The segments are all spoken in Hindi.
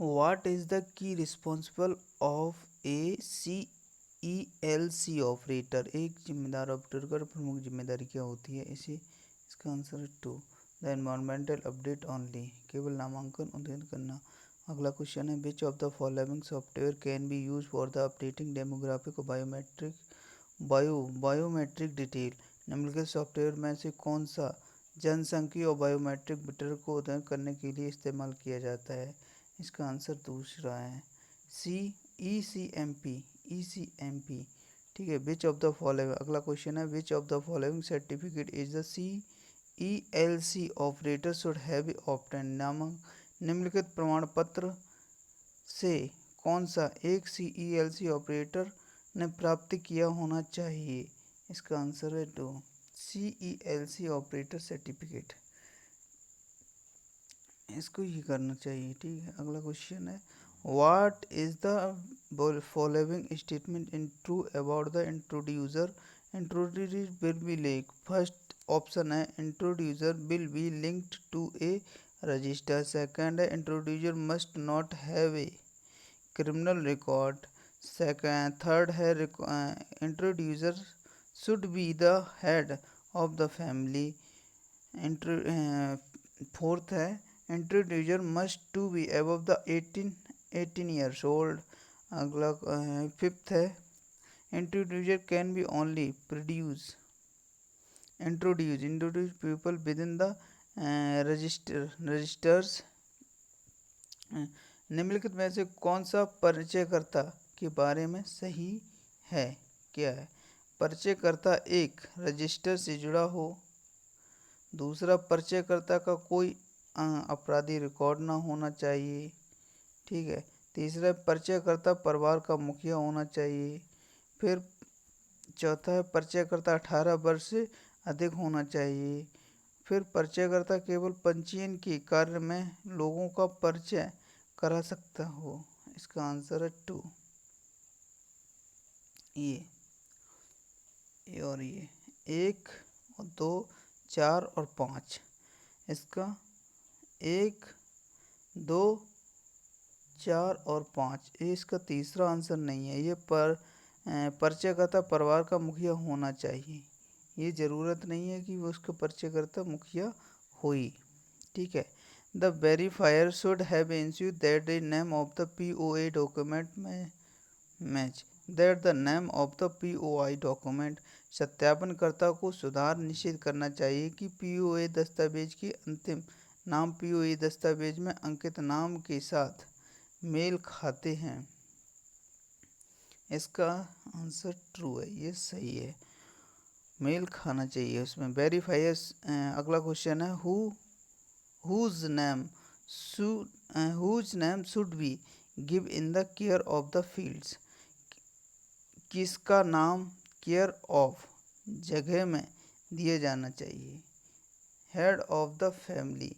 What is the key responsible of A CELC operator? एक जिम्मेदार ऑपरेटर का प्रमुख जिम्मेदारी क्या होती है? इसका आंसर है 2, द एनवायरमेंटल अपडेट ओनली, केवल नामांकन उद्धृत करना। अगला क्वेश्चन है, which of the following software can be use for the updating demographic biometric detail? निम्नलिखित सॉफ्टवेयर में से कौन सा जनसांख्यिकीय और बायोमेट्रिक डिटेल को उद्धृत करने के लिए इस्तेमाल किया जाता है? इसका आंसर दूसरा है, ECMP। ठीक है, विच ऑफ द फॉलोइंग। अगला क्वेश्चन है, which of the following certificate is the CELC operator should have obtain? निम्नलिखित प्रमाण पत्र से कौन सा एक CELC ऑपरेटर ने प्राप्त किया होना चाहिए? इसका आंसर है 2, CELC ऑपरेटर सर्टिफिकेट, इसको ही करना चाहिए। ठीक है, अगला क्वेश्चन है, what is the following statement in true about the introducer? Introducer will be link, first option है introducer will be linked to a register, second है introducer must not have a criminal record, second third है introducer should be the head of the family, fourth है introducer must to be above the 18 years old. अगला फिफ्थ है introducer can be only introduce people with in the registers. निम्नलिखित में से कौन सा परिचयकर्ता के बारे में सही है? क्या है? परिचयकर्ता एक रजिस्टर से जुड़ा हो, दूसरा परिचयकर्ता का कोई अपराधी रिकॉर्ड ना होना चाहिए, ठीक है, तीसरा परिचयकर्ता परिवार का मुखिया होना चाहिए, फिर चौथा है परिचयकर्ता 18 वर्ष से अधिक होना चाहिए, फिर परिचयकर्ता केवल पंजीयन के कार्य में लोगों का परिचय करा सकता हो। इसका आंसर है 2, ये और ये 1 और 2 4 और 5, इसका 1 2 4 और 5, ये इसका तीसरा आंसर नहीं है। ये परिचयकर्ता परिवार का मुखिया होना चाहिए, ये ज़रूरत नहीं है कि वो उसका परिचयकर्ता मुखिया हो ही। ठीक है, the verifier should have ensure that the name of the POA document match that the name of the POI document. सत्यापनकर्ता को सुधार निश्चित करना चाहिए कि POA दस्तावेज के अंतिम नाम POA दस्तावेज में अंकित नाम के साथ मेल खाते हैं। इसका आंसर ट्रू है, ये सही है, मेल खाना चाहिए उसमें। वेरीफायर्स। अगला क्वेश्चन है, whose name should be give in the care of the fields? किसका नाम केयर ऑफ जगह में दिया जाना चाहिए? हेड ऑफ द फैमिली,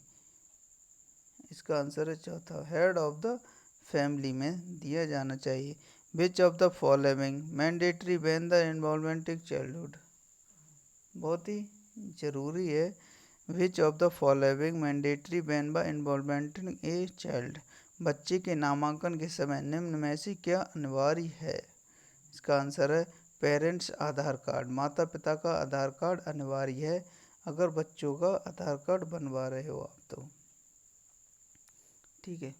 इसका आंसर है चौथा, हेड ऑफ द फैमिली में दिया जाना चाहिए। Which of the following mandatory ban the involvement in childhood? बहुत ही ज़रूरी है। Which of the following mandatory ban by involvement in a child? बच्चे के नामांकन के समय निम्न में से क्या अनिवार्य है? इसका आंसर है पेरेंट्स आधार कार्ड, माता पिता का आधार कार्ड अनिवार्य है अगर बच्चों का आधार कार्ड बनवा रहे हो आप तो। ठीक है,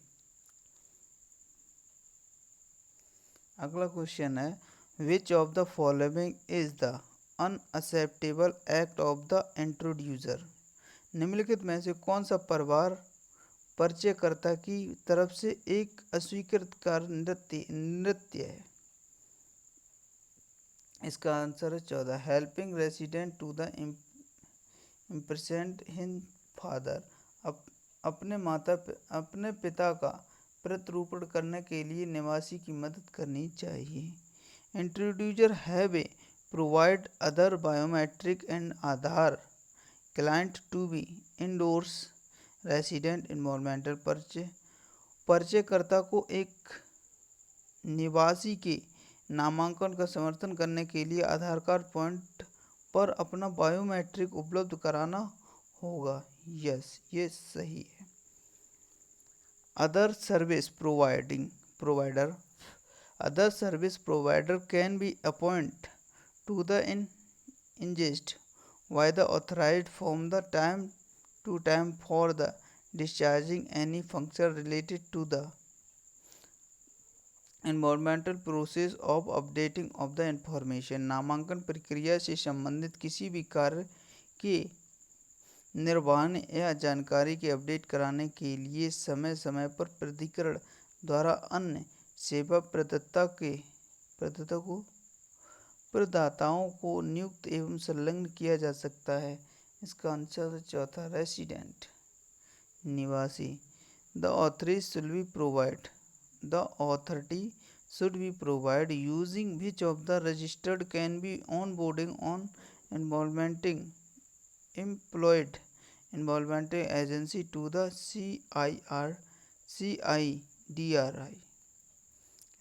अगला क्वेश्चन है, which of the following is the unacceptable act of the introducer? निम्नलिखित में से कौन सा परिचयकर्ता की तरफ से एक अस्वीकृत कार्य नृत्य है? इसका आंसर है 14, हेल्पिंग रेसिडेंट टू द इम्प्रेजेंट हिज फादर। अपने पिता का प्रत्यारोपण करने के लिए निवासी की मदद करनी चाहिए। Introducer have a provide other biometric and Aadhaar client to be endorse resident इन्वॉल्वमेंटल परिचयकर्ता को एक निवासी के नामांकन का समर्थन करने के लिए आधार कार्ड पॉइंट पर अपना बायोमेट्रिक उपलब्ध कराना होगा। यस, ये सही है। Other service provider other service provider can be appointed to the ingest by the authorized from the time to time for the discharging any function related to the environmental process of updating of the information। नामांकन प्रक्रिया से संबंधित किसी भी कार्य के निर्वहन या जानकारी के अपडेट कराने के लिए समय समय पर प्राधिकरण द्वारा अन्य सेवा प्रदाताओं को नियुक्त एवं संलग्न किया जा सकता है। इसका आंसर चौथा रेसिडेंट निवासी। The authority should be provide using which of the registered can be onboarding on involving employed involving agency to the CIDRI।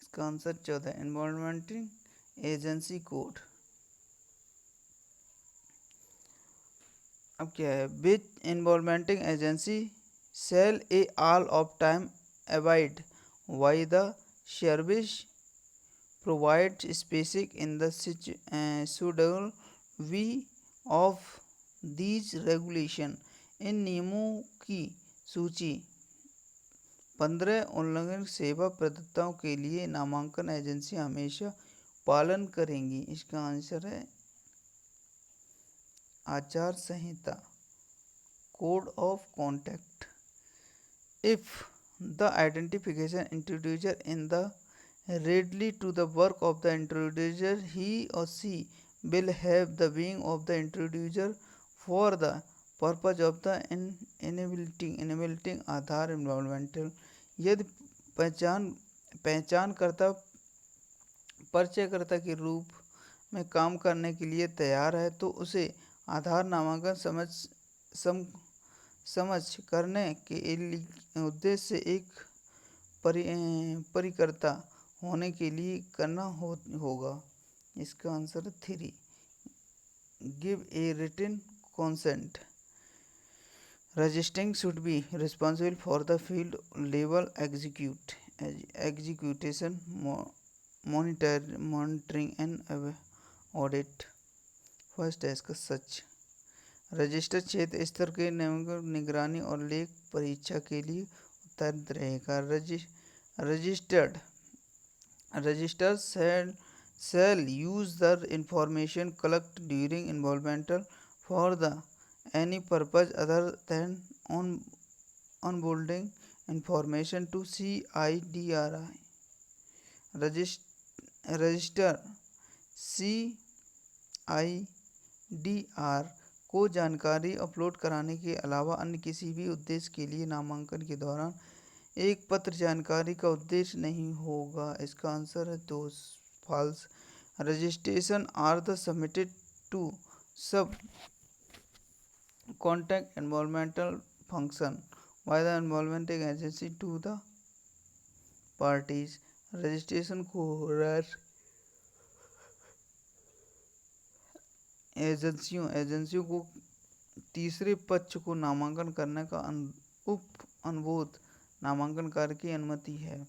इसका आंसर 14 इन्वॉल्वमेंटिंग एजेंसी कोड। अब क्या है, विच इन्वॉल्वमेंटिंग agency shall a all of time abide by the service provided specific in the schedule V of these regulation। इन नियमों की सूची 15 उल्लंघन सेवा प्रदाताओं के लिए नामांकन एजेंसियां हमेशा पालन करेंगी। इसका आंसर है आचार संहिता code of conduct. If the identification introducer in the readily to the work of the introducer, he or she will have the being of the introducer for the purpose of the enabling Aadhaar environmental। यदि पहचानकर्ता परिचयकर्ता के रूप में काम करने के लिए तैयार है तो उसे आधार नामांकन समझ करने के उद्देश्य से एक परिकर्ता होने के लिए करना होगा। इसका answer 3 give a written consent. Registering should be responsible for the field level execution monitoring and audit. First है इसका सच। रजिस्टर क्षेत्र स्तर के निगरानी और लेख परीक्षा के लिए उत्तरदायी रहेगा। Register shall use the information collected during environmental for the any purpose other than onboarding information to CIDRI। Register CIDR को जानकारी अपलोड कराने के अलावा अन्य किसी भी उद्देश्य के लिए नामांकन के दौरान एक पत्र जानकारी का उद्देश्य नहीं होगा। इसका आंसर है 2 false. Registration are the submitted to sub contact environmental function by the environmental agency to the parties. Registration को एजेंसियों को तीसरे पक्ष को नामांकन करने का अनुरोध नामांकन कार्य की अनुमति है।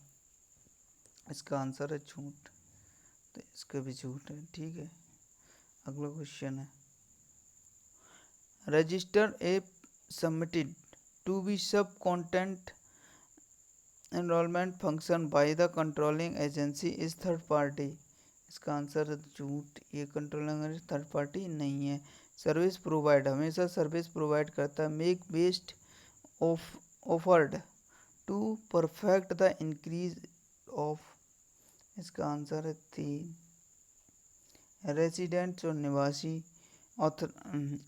इसका आंसर है झूठ, तो इसका भी झूठ है। ठीक है, अगला क्वेश्चन है register a submitted to be sub content enrolment function by the controlling agency is third party. इसका आंसर है झूठ, ये कंट्रोलिंग थर्ड पार्टी नहीं है। सर्विस प्रोवाइड हमेशा सर्विस प्रोवाइड करता है। Make best offered to perfect the increase of. इसका आंसर है 3 रेसिडेंट और निवासी।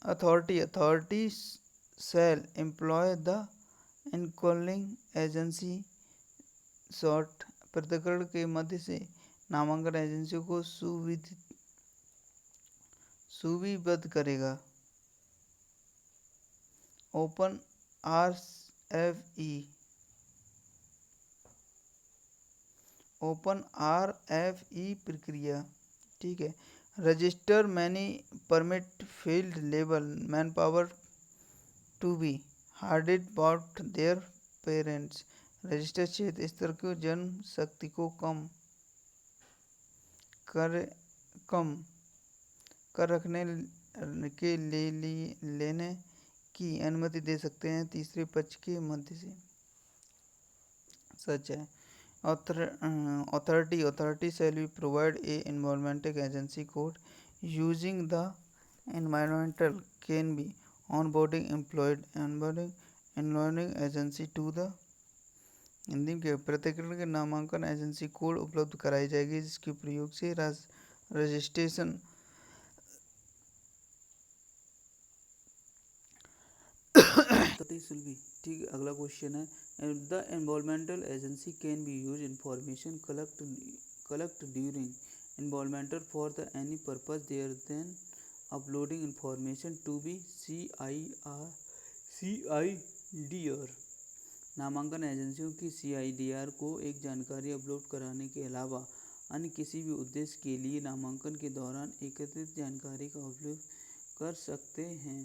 अथॉरिटी शैल एम्प्लॉय द इनकॉलिंग एजेंसी शॉर्ट प्राधिकरण के मध्य से नामांकन एजेंसियों को सुविबद्ध करेगा। ओपन RFE प्रक्रिया। ठीक है, register many permit field level man power to be hired about their parents. Register क्षेत्र स्तर को जनशक्ति को कम कर रखने के लेने की अनुमति दे सकते हैं तीसरे पक्ष के मध्य से। सच है। Authority shall be provide a environmental agency code using the environmental can be onboarding agency to the Hindi के प्रतिकरण के नामांकन एजेंसी कोड उपलब्ध कराई जाएगी जिसके प्रयोग से रजिस्ट्रेशन ठीक है। अगला क्वेश्चन है the environmental agency can be use information collect during environmental for the any purpose there than uploading information to be CIDR। नामांकन एजेंसियों की CIDR को एक जानकारी अपलोड कराने के अलावा अन्य किसी भी उद्देश्य के लिए नामांकन के दौरान एकत्रित जानकारी का उपयोग कर सकते हैं।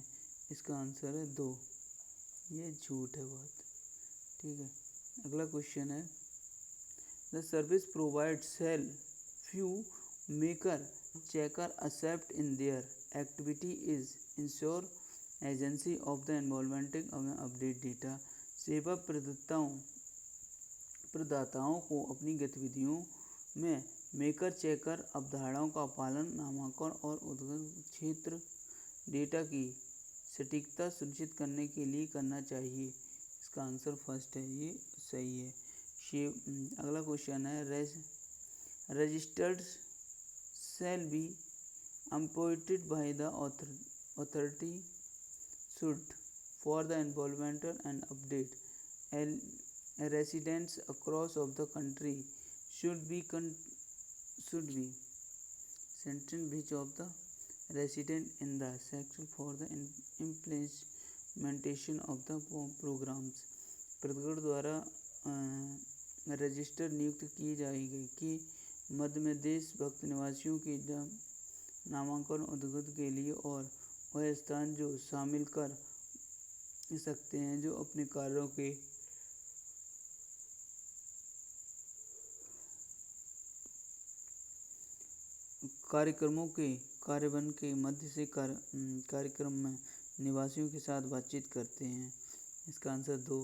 इसका आंसर है 2। ये झूठ है बात। ठीक है। अगला क्वेश्चन है the service provide sell few maker checker accept in their activity is ensure agency of the environmental update data। सेवा प्रदाताओं को अपनी गतिविधियों में मेकर चेकर अवधारणाओं का पालन नामांकन और उद्गम क्षेत्र डेटा की सटीकता सुनिश्चित करने के लिए करना चाहिए। इसका आंसर फर्स्ट है, ये सही है। अगला क्वेश्चन है registered shall be appointed by the authority should for the environmental and update residents across of the country should be sentient which of the resident in the section for the implementation of the programs। प्रतिगण द्वारा रजिस्टर नियुक्त की जाएगी कि मध्य प्रदेश भक्त निवासियों के नामांकन उद्गत के लिए और वह स्थान जो शामिल कर सकते हैं जो अपने कार्यों के कार्यक्रमों के कार्यान्वयन के मध्य से कार्यक्रम में निवासियों के साथ बातचीत करते हैं। इसका answer 2।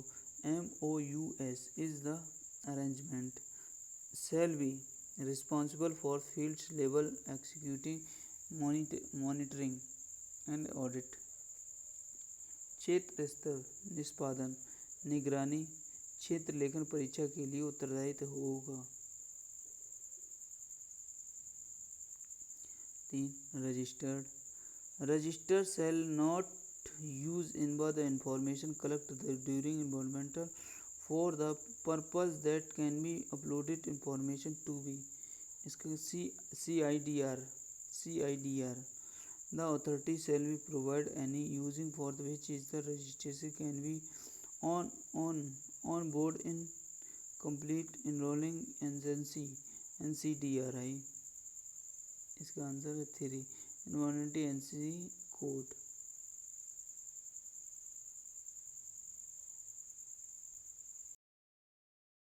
MOUS is the arrangement shall be responsible for field level executing monitoring and audit। क्षेत्र स्तर निष्पादन निगरानी क्षेत्र लेखन परीक्षा के लिए उत्तरदायित्व होगा। 3 register shall not use the information collected during environmental for the purpose that can be uploaded information to be। इसका CIDR the authority shall be provide any using for which is the registration can be on board in complete enrolling agency NCDRI। इसका आंसर है 3 environmental agency code।